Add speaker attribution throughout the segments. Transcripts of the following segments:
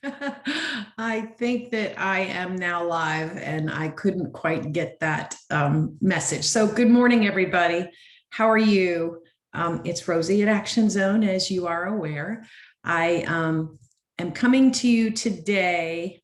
Speaker 1: I think that I am now live and I couldn't quite get that message. So, good morning, everybody. How are you? It's Rosie at Action Zone, as you are aware. I am coming to you today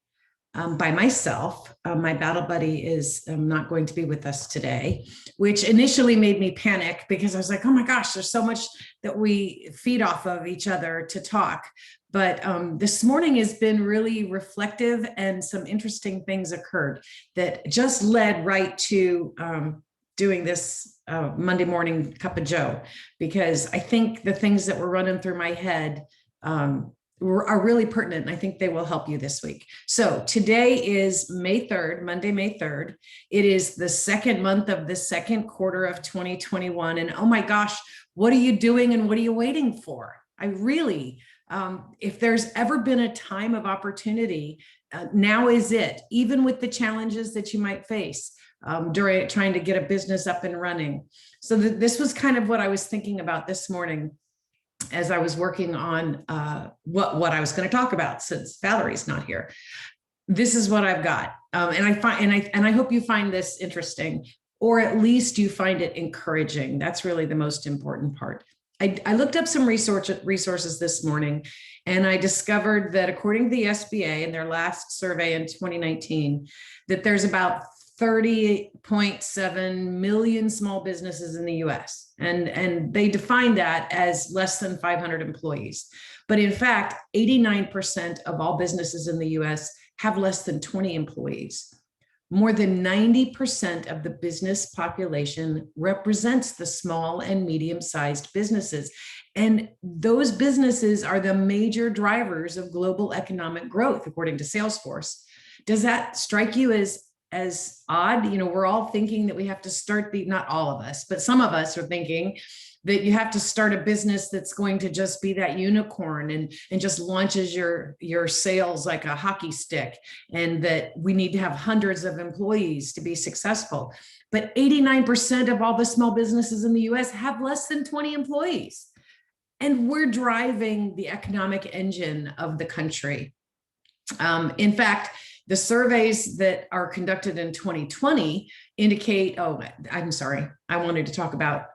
Speaker 1: by myself. My battle buddy is not going to be with us today, which initially made me panic because I was like, oh my gosh, there's so much that we feed off of each other to talk. But this morning has been really reflective and some interesting things occurred that just led right to doing this Monday morning cup of Joe, because I think the things that were running through my head are really pertinent, and I think they will help you this week. So today is May 3rd, Monday, May 3rd. It is the second month of the second quarter of 2021. And oh my gosh, what are you doing and what are you waiting for? I really, if there's ever been a time of opportunity, now is it, even with the challenges that you might face during trying to get a business up and running. So this was kind of what I was thinking about this morning as I was working on what I was going to talk about, since Valerie's not here. This is what I've got, and I hope you find this interesting, or at least you find it encouraging. That's really the most important part. I looked up some resources this morning, and I discovered that according to the SBA in their last survey in 2019, that there's about 30.7 million small businesses in the US. And they define that as less than 500 employees. But in fact, 89% of all businesses in the US have less than 20 employees. More than 90% of the business population represents the small and medium-sized businesses. And those businesses are the major drivers of global economic growth, according to Salesforce. Does that strike you as odd? You know, we're all thinking that we have to start not all of us, but some of us are thinking that you have to start a business that's going to just be that unicorn and just launches your sales like a hockey stick, and that we need to have hundreds of employees to be successful. But 89% of all the small businesses in the US have less than 20 employees. And we're driving the economic engine of the country. In fact, the surveys that are conducted in 2020 indicate, oh, I'm sorry, I wanted to talk about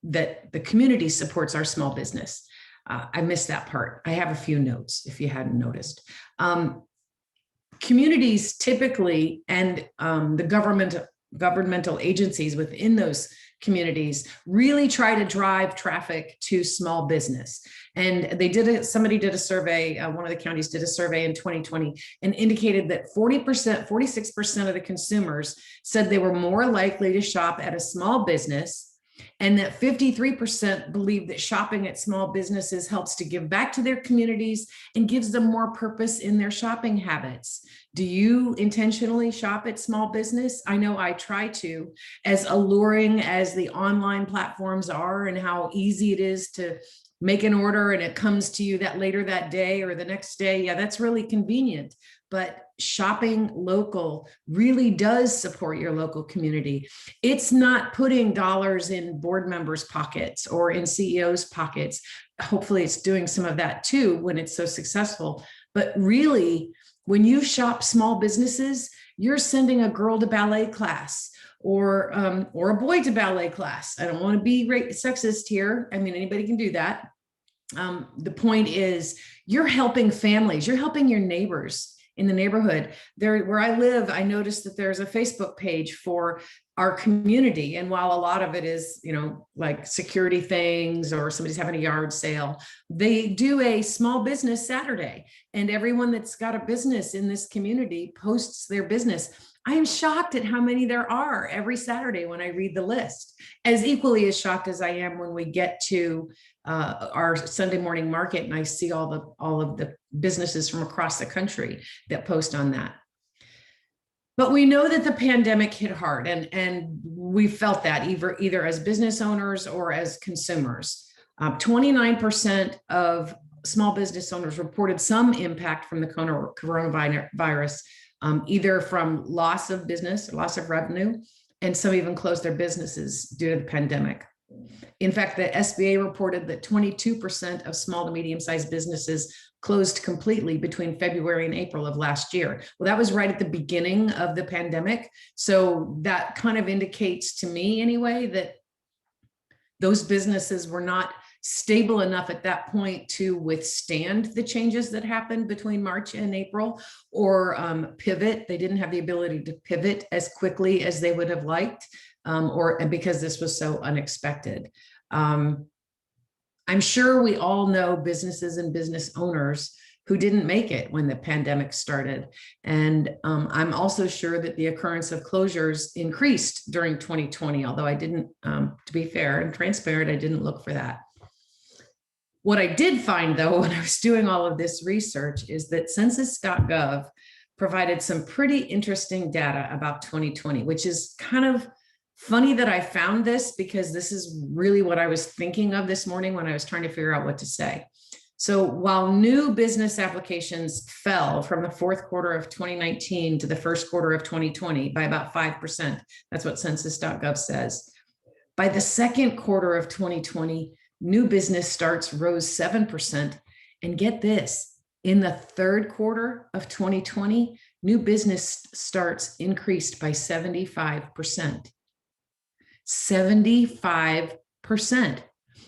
Speaker 1: that the community supports our small business. I missed that part. I have a few notes if you hadn't noticed. Communities typically, and the governmental agencies within those communities really try to drive traffic to small business. And somebody did a survey, one of the counties did a survey in 2020 and indicated that 46% of the consumers said they were more likely to shop at a small business, and that 53% believe that shopping at small businesses helps to give back to their communities and gives them more purpose in their shopping habits. Do you intentionally shop at small business? I know I try to, as alluring as the online platforms are and how easy it is to make an order and it comes to you that later that day or the next day. Yeah, that's really convenient. But shopping local really does support your local community. It's not putting dollars in board members' pockets or in CEOs' pockets. Hopefully it's doing some of that too when it's so successful. But really, when you shop small businesses, you're sending a girl to ballet class or a boy to ballet class. I don't want to be sexist here. I mean, anybody can do that. The point is, you're helping families, you're helping your neighbors in the neighborhood. There, where I live, I noticed that there's a Facebook page for our community. And while a lot of it is, you know, like security things or somebody's having a yard sale, they do a small business Saturday. And everyone that's got a business in this community posts their business. I am shocked at how many there are every Saturday when I read the list, as equally as shocked as I am when we get to our Sunday morning market and I see all of the businesses from across the country that post on that. But we know that the pandemic hit hard, and we felt that either as business owners or as consumers. 29% of small business owners reported some impact from the coronavirus, either from loss of business, loss of revenue, and some even closed their businesses due to the pandemic. In fact, the SBA reported that 22% of small to medium-sized businesses closed completely between February and April of last year. Well, that was right at the beginning of the pandemic. So that kind of indicates to me anyway, that those businesses were not stable enough at that point to withstand the changes that happened between March and April, or pivot. They didn't have the ability to pivot as quickly as they would have liked, or because this was so unexpected. I'm sure we all know businesses and business owners who didn't make it when the pandemic started. And I'm also sure that the occurrence of closures increased during 2020, although I didn't, to be fair and transparent, I didn't look for that. What I did find, though, when I was doing all of this research is that census.gov provided some pretty interesting data about 2020, which is kind of funny that I found this, because this is really what I was thinking of this morning when I was trying to figure out what to say. So while new business applications fell from the fourth quarter of 2019 to the first quarter of 2020 by about 5%, that's what census.gov says. By the second quarter of 2020, new business starts rose 7%. And get this, in the third quarter of 2020, new business starts increased by 75%. 75%.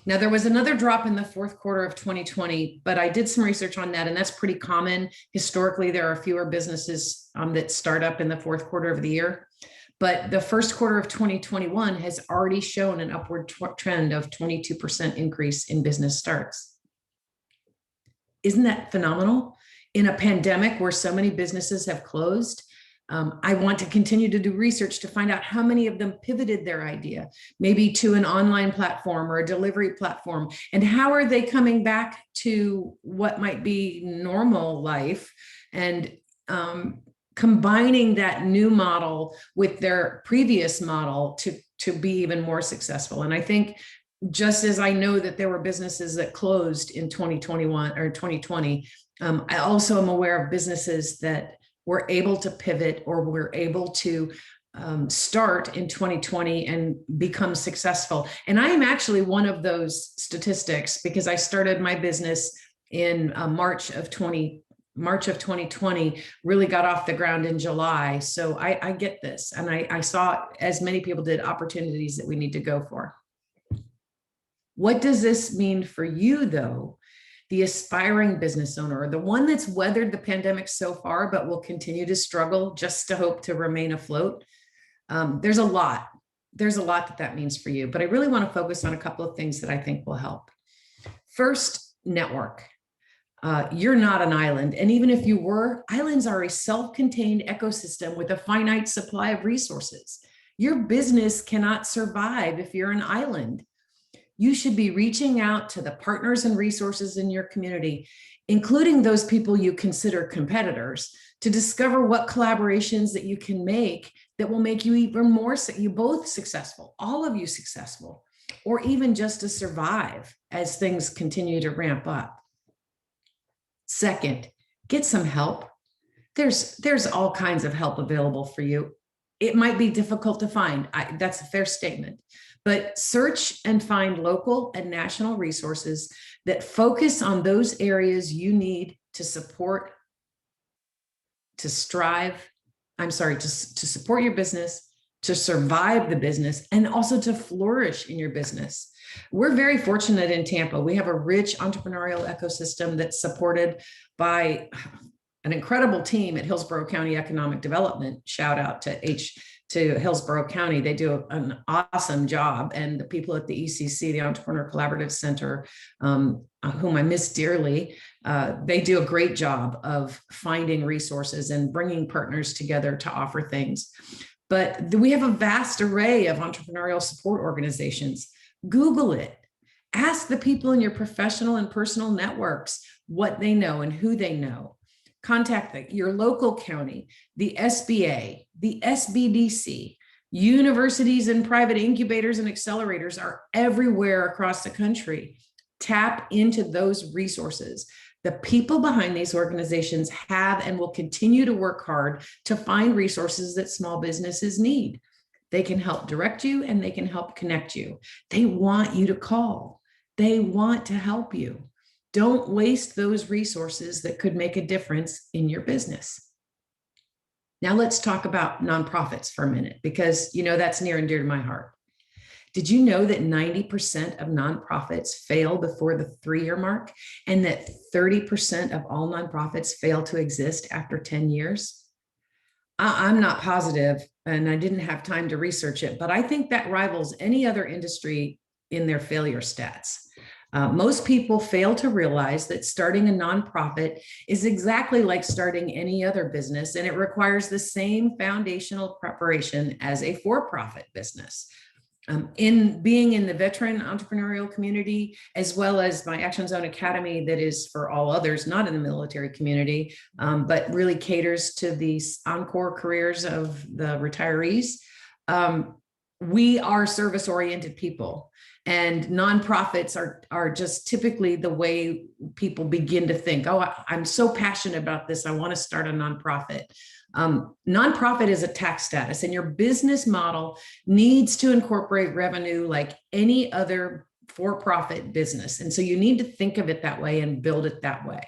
Speaker 1: Now, there was another drop in the fourth quarter of 2020, but I did some research on that, and that's pretty common. Historically, there are fewer businesses that start up in the fourth quarter of the year. But the first quarter of 2021 has already shown an upward trend of 22% increase in business starts. Isn't that phenomenal? In a pandemic where so many businesses have closed, I want to continue to do research to find out how many of them pivoted their idea, maybe to an online platform or a delivery platform, and how are they coming back to what might be normal life, and combining that new model with their previous model to be even more successful. And I think, just as I know that there were businesses that closed in 2021 or 2020, I also am aware of businesses that were able to pivot or were able to start in 2020 and become successful. And I am actually one of those statistics, because I started my business in March of 2020, really got off the ground in July. So I get this. And I saw, as many people did, opportunities that we need to go for. What does this mean for you, though? The aspiring business owner, or the one that's weathered the pandemic so far, but will continue to struggle just to hope to remain afloat. There's a lot that means for you, but I really want to focus on a couple of things that I think will help. First, network. You're not an island. And even if you were, islands are a self-contained ecosystem with a finite supply of resources. Your business cannot survive if you're an island. You should be reaching out to the partners and resources in your community, including those people you consider competitors, to discover what collaborations that you can make that will make you even more, you both successful, all of you successful, or even just to survive as things continue to ramp up. Second, get some help. There's all kinds of help available for you. It might be difficult to find. That's a fair statement. But search and find local and national resources that focus on those areas you need to support, to support your business, to survive the business, and also to flourish in your business. We're very fortunate in Tampa. We have a rich entrepreneurial ecosystem that's supported by an incredible team at Hillsborough County Economic Development. Shout out to Hillsborough County. They do an awesome job. And the people at the ECC, the Entrepreneur Collaborative Center, whom I miss dearly, they do a great job of finding resources and bringing partners together to offer things. But we have a vast array of entrepreneurial support organizations. Google it. Ask the people in your professional and personal networks what they know and who they know. Contact your local county, the SBA, the SBDC, universities and private incubators and accelerators are everywhere across the country. Tap into those resources. The people behind these organizations have and will continue to work hard to find resources that small businesses need. They can help direct you and they can help connect you. They want you to call. They want to help you. Don't waste those resources that could make a difference in your business. Now let's talk about nonprofits for a minute, because that's near and dear to my heart. Did you know that 90% of nonprofits fail before the 3-year mark, and that 30% of all nonprofits fail to exist after 10 years? I'm not positive, and I didn't have time to research it, but I think that rivals any other industry in their failure stats. Most people fail to realize that starting a nonprofit is exactly like starting any other business, and it requires the same foundational preparation as a for-profit business. In being in the veteran entrepreneurial community, as well as my Action Zone Academy, that is for all others not in the military community, but really caters to these encore careers of the retirees. We are service-oriented people, and nonprofits are just typically the way people begin to think, oh, I'm so passionate about this, I want to start a nonprofit. Nonprofit is a tax status, and your business model needs to incorporate revenue like any other for-profit business. And so you need to think of it that way and build it that way.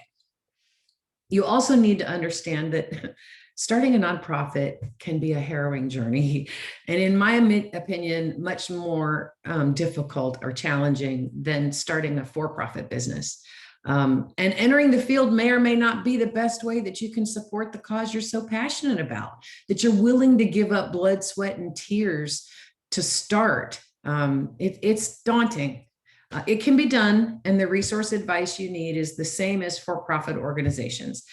Speaker 1: You also need to understand that starting a nonprofit can be a harrowing journey, and in my opinion, much more difficult or challenging than starting a for-profit business. And entering the field may or may not be the best way that you can support the cause you're so passionate about, that you're willing to give up blood, sweat, and tears to start. It's daunting. It can be done, and the resource advice you need is the same as for-profit organizations.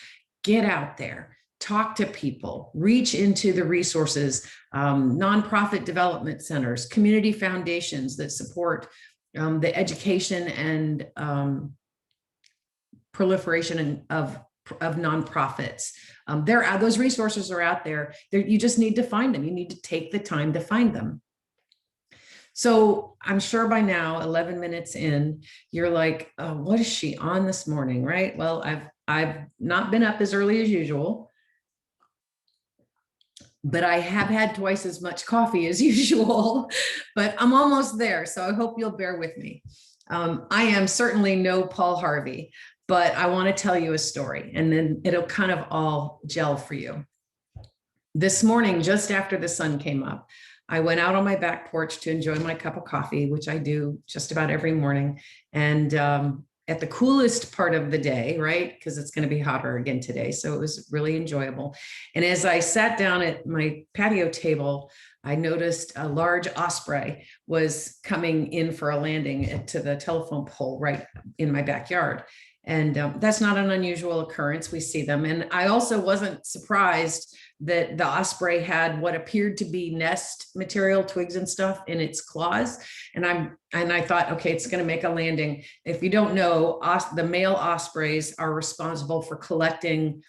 Speaker 1: Get out there, talk to people, reach into the resources, nonprofit development centers, community foundations that support the education and proliferation of nonprofits. Those resources are out there. You just need to find them. You need to take the time to find them. So I'm sure by now, 11 minutes in, you're like, oh, what is she on this morning, right? Well, I've not been up as early as usual, but I have had twice as much coffee as usual, but I'm almost there. So I hope you'll bear with me. I am certainly no Paul Harvey, but I want to tell you a story, and then it'll kind of all gel for you. This morning, just after the sun came up, I went out on my back porch to enjoy my cup of coffee, which I do just about every morning. And at the coolest part of the day, right? Because it's going to be hotter again today. So it was really enjoyable. And as I sat down at my patio table, I noticed a large osprey was coming in for a landing to the telephone pole right in my backyard. And that's not an unusual occurrence. We see them. And I also wasn't surprised that the osprey had what appeared to be nest material, twigs and stuff in its claws. And I thought, okay, it's going to make a landing. If you don't know, the male ospreys are responsible for collecting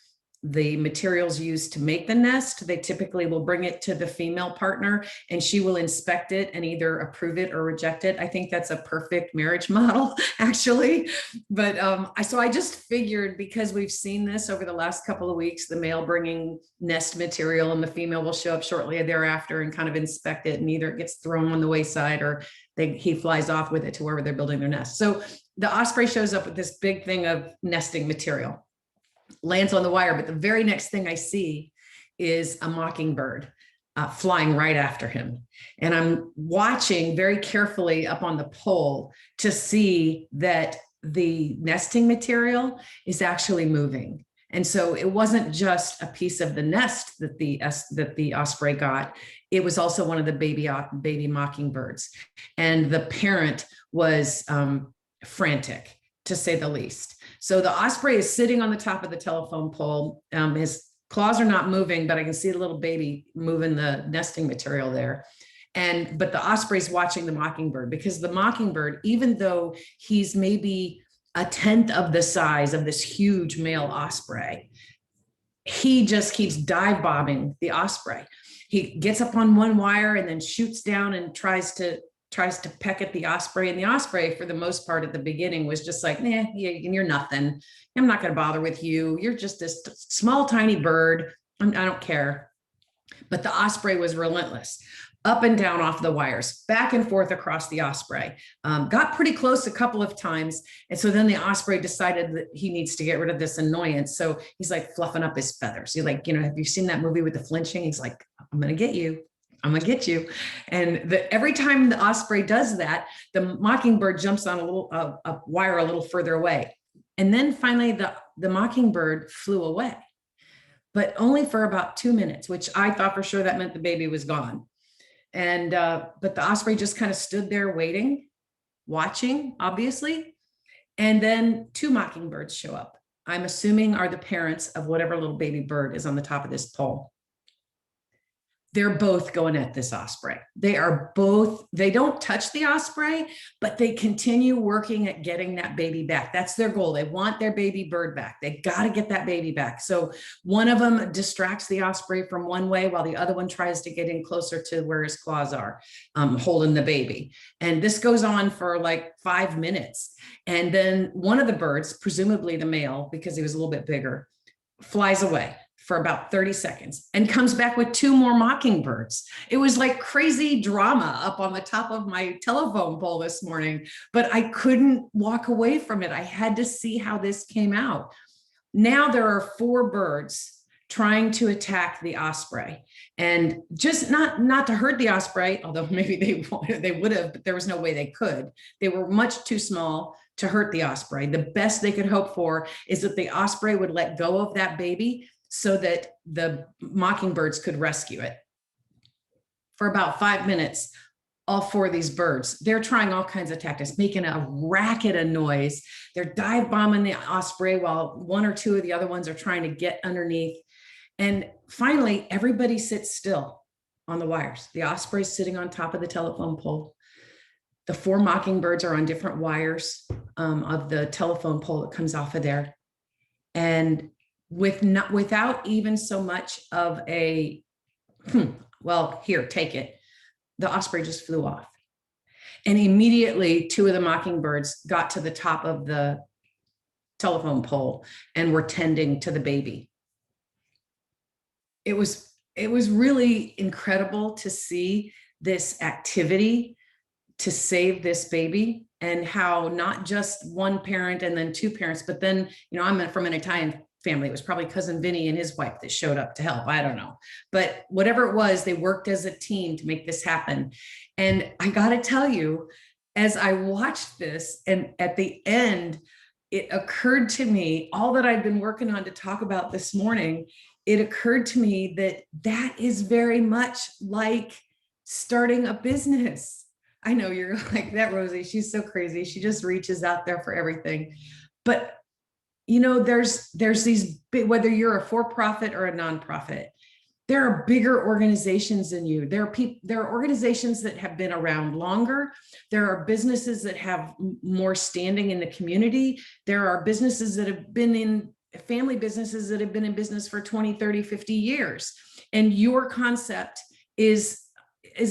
Speaker 1: the materials used to make the nest. They typically will bring it to the female partner, and she will inspect it and either approve it or reject it. I think that's a perfect marriage model, actually. But so I just figured, because we've seen this over the last couple of weeks, the male bringing nest material and the female will show up shortly thereafter and kind of inspect it, and either it gets thrown on the wayside or he flies off with it to wherever they're building their nest. So the osprey shows up with this big thing of nesting material, lands on the wire, but the very next thing I see is a mockingbird flying right after him. And I'm watching very carefully up on the pole to see that the nesting material is actually moving. And so it wasn't just a piece of the nest that the osprey got, it was also one of the baby mockingbirds. And the parent was frantic, to say the least. So the osprey is sitting on the top of the telephone pole. His claws are not moving, but I can see the little baby moving the nesting material there. But the osprey's watching the mockingbird, because the mockingbird, even though he's maybe a tenth of the size of this huge male osprey, he just keeps dive bombing the osprey. He gets up on one wire and then shoots down and tries to peck at the osprey. And the osprey, for the most part at the beginning, was just like, nah, you're nothing. I'm not going to bother with you. You're just this small, tiny bird. I don't care. But the osprey was relentless. up and down off the wires, back and forth across the osprey. Got pretty close a couple of times. And so then the osprey decided that he needs to get rid of this annoyance. So he's like fluffing up his feathers. He's like, have you seen that movie with the flinching? He's like, I'm going to get you. I'm going to get you. And every time the osprey does that, the mockingbird jumps on a wire a little further away. And then finally the mockingbird flew away, but only for about 2 minutes, which I thought for sure that meant the baby was gone. And, but the osprey just kind of stood there waiting, watching, obviously. And then 2 mockingbirds show up. I'm assuming are the parents of whatever little baby bird is on the top of this pole. They're both going at this osprey. They don't touch the osprey, but they continue working at getting that baby back. That's their goal. They want their baby bird back. They got to get that baby back. So one of them distracts the osprey from one way while the other one tries to get in closer to where his claws are, holding the baby. And this goes on for like 5 minutes. And then one of the birds, presumably the male, because he was a little bit bigger, flies away for about 30 seconds and comes back with 2 more mockingbirds. It was like crazy drama up on the top of my telephone pole this morning, but I couldn't walk away from it. I had to see how this came out. Now there are 4 birds trying to attack the osprey, and just not to hurt the osprey, although maybe they would have, but there was no way they could. They were much too small to hurt the osprey. The best they could hope for is that the osprey would let go of that baby so that the mockingbirds could rescue it. For about 5 minutes, all 4 of these birds, they're trying all kinds of tactics, making a racket of noise. They're dive bombing the osprey while 1 or 2 of the other ones are trying to get underneath. And finally, everybody sits still on the wires. The osprey's sitting on top of the telephone pole. The 4 mockingbirds are on different wires of the telephone pole that comes off of there. And without even so much of a, well, here, take it. The osprey just flew off. And immediately 2 of the mockingbirds got to the top of the telephone pole and were tending to the baby. It was really incredible to see this activity to save this baby, and how not just 1 parent and then 2 parents, but then, I'm from an Italian family. It was probably cousin Vinny and his wife that showed up to help. I don't know, but whatever it was, they worked as a team to make this happen. And I got to tell you, as I watched this, and at the end, it occurred to me, all that I've been working on to talk about this morning, it occurred to me that that is very much like starting a business. I know you're like, that Rosie, she's so crazy. She just reaches out there for everything. But there's these big, whether you're a for-profit or a nonprofit, there are bigger organizations than you. There are organizations that have been around longer. There are businesses that have more standing in the community. There are businesses that have been in family businesses that have been in business for 20, 30, 50 years. And your concept is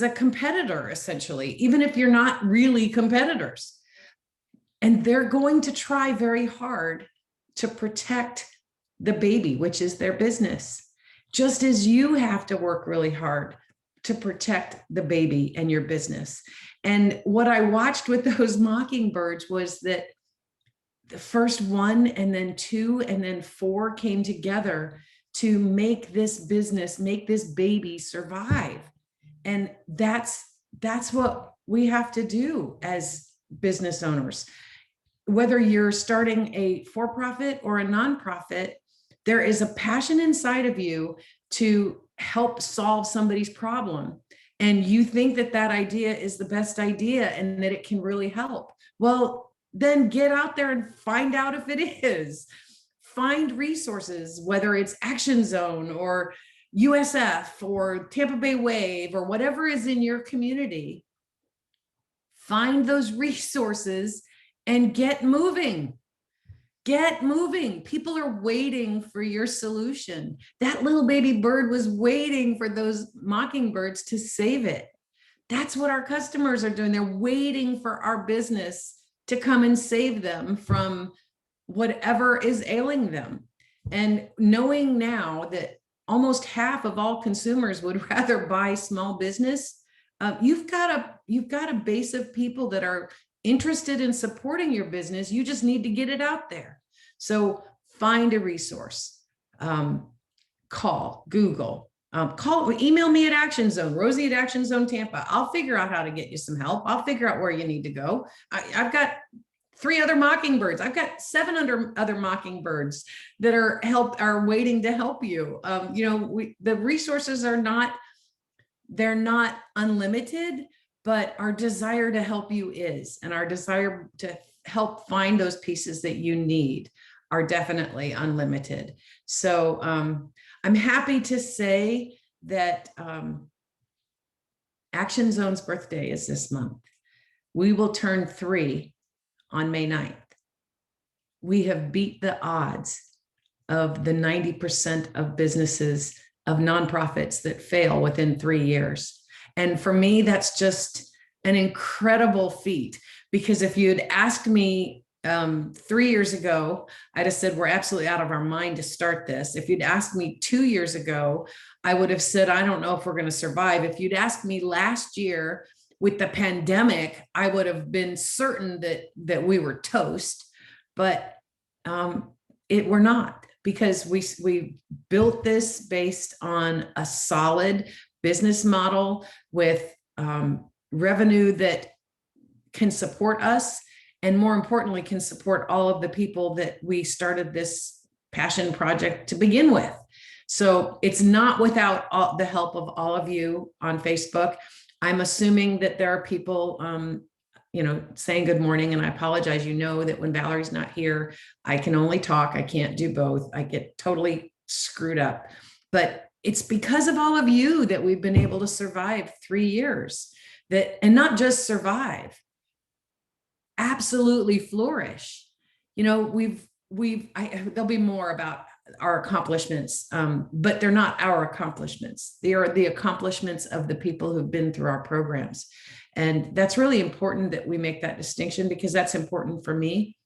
Speaker 1: a competitor, essentially, even if you're not really competitors. And they're going to try very hard to protect the baby, which is their business, just as you have to work really hard to protect the baby and your business. And what I watched with those mockingbirds was that the first 1 and then 2 and then 4 came together to make this business, make this baby survive. And that's what we have to do as business owners. Whether you're starting a for-profit or a nonprofit, there is a passion inside of you to help solve somebody's problem. And you think that that idea is the best idea and that it can really help. Well, then get out there and find out if it is. Find resources, whether it's Action Zone or USF or Tampa Bay Wave or whatever is in your community. Find those resources and get moving. Get moving. People are waiting for your solution. That little baby bird was waiting for those mockingbirds to save it. That's what our customers are doing. They're waiting for our business to come and save them from whatever is ailing them. And knowing now that almost half of all consumers would rather buy small business you've got a base of people that are interested in supporting your business. You just need to get it out there. So find a resource, call, Google, email me at Action Zone, Rosie at Action Zone Tampa. I'll figure out how to get you some help. I'll figure out where you need to go. I've got 3 other Mockingbirds. I've got 7 other Mockingbirds that are waiting to help you. The resources they're not unlimited, but our desire to help you is, and our desire to help find those pieces that you need are definitely unlimited. So I'm happy to say that Action Zone's birthday is this month. We will turn 3 on May 9th. We have beat the odds of the 90% of businesses, of nonprofits that fail within 3 years. And for me, that's just an incredible feat, because if you'd asked me 3 years ago, I'd have said, we're absolutely out of our mind to start this. If you'd asked me 2 years ago, I would have said, I don't know if we're going to survive. If you'd asked me last year with the pandemic, I would have been certain that we were toast, but we're not, because we built this based on a solid business model with revenue that can support us, and more importantly, can support all of the people that we started this passion project to begin with. So it's not without the help of all of you on Facebook. I'm assuming that there are people saying good morning, and I apologize. You know that when Valerie's not here, I can only talk. I can't do both. I get totally screwed up. But it's because of all of you that we've been able to survive 3 years, and not just survive, absolutely flourish. There'll be more about our accomplishments, but they're not our accomplishments. They are the accomplishments of the people who've been through our programs. And that's really important that we make that distinction, because that's important for me.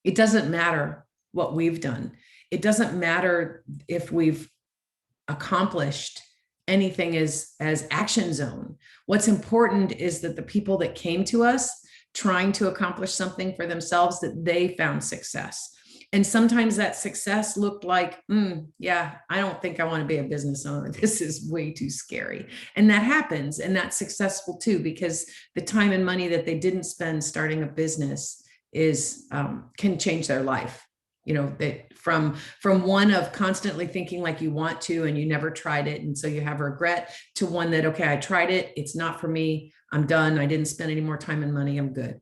Speaker 1: It doesn't matter what we've done. It doesn't matter if we've accomplished anything as Action Zone. What's important is that the people that came to us trying to accomplish something for themselves, that they found success. And sometimes that success looked like, I don't think I want to be a business owner. This is way too scary. And that happens. And that's successful too, because the time and money that they didn't spend starting a business can change their life. From one of constantly thinking like you want to, and you never tried it, and so you have regret, to one that, okay, I tried it. It's not for me. I'm done. I didn't spend any more time and money. I'm good.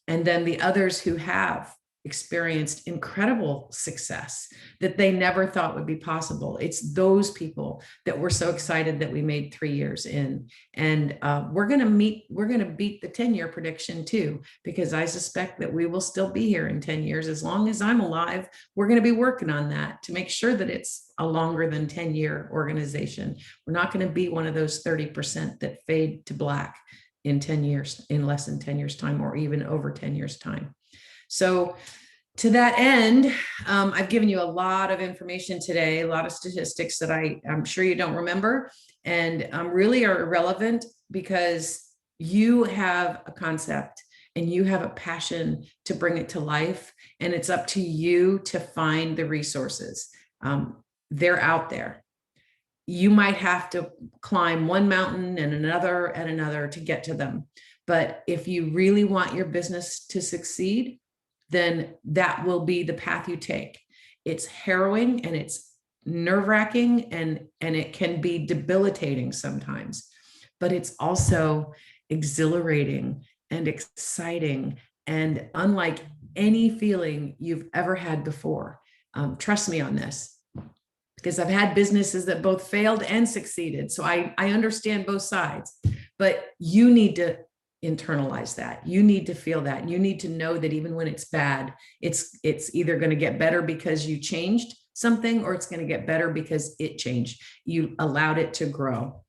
Speaker 1: And then the others who have experienced incredible success that they never thought would be possible. It's those people that we're so excited that we made 3 years in. And we're going to beat the 10-year prediction too, because I suspect that we will still be here in 10 years. As long as I'm alive, we're going to be working on that to make sure that it's a longer than 10-year organization. We're not going to be one of those 30% that fade to black in 10 years, in less than 10 years time, or even over 10 years time. So to that end, I've given you a lot of information today, a lot of statistics that I'm sure you don't remember, and really are irrelevant, because you have a concept and you have a passion to bring it to life, and it's up to you to find the resources. They're out there. You might have to climb one mountain and another to get to them. But if you really want your business to succeed, then that will be the path you take. It's harrowing and it's nerve-wracking, and it can be debilitating sometimes, but it's also exhilarating and exciting and unlike any feeling you've ever had before. Trust me on this, because I've had businesses that both failed and succeeded. So I understand both sides, but you need to internalize that. You need to feel that. You need to know that even when it's bad, it's either going to get better because you changed something, or it's going to get better because it changed. You allowed it to grow.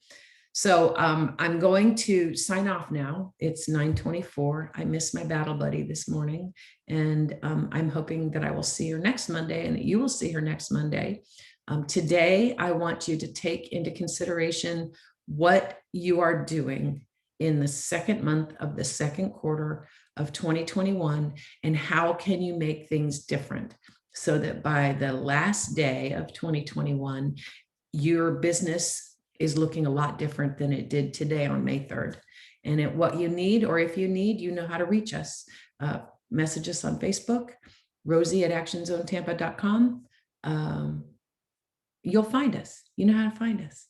Speaker 1: So I'm going to sign off now. It's 9:24. I missed my battle buddy this morning, and I'm hoping that I will see her next Monday and that you will see her next Monday. Today, I want you to take into consideration what you are doing in the second month of the second quarter of 2021, and how can you make things different so that by the last day of 2021, your business is looking a lot different than it did today on May 3rd. And what you need, or if you need, you know how to reach us. Message us on Facebook, rosie@actionzonetampa.com. You'll find us. You know how to find us.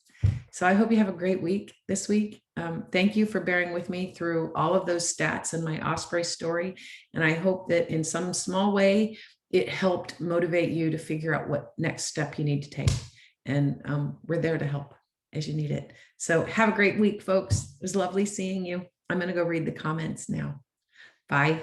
Speaker 1: So I hope you have a great week this week. Thank you for bearing with me through all of those stats and my Osprey story. And I hope that in some small way, it helped motivate you to figure out what next step you need to take. And we're there to help as you need it. So have a great week, folks. It was lovely seeing you. I'm going to go read the comments now. Bye.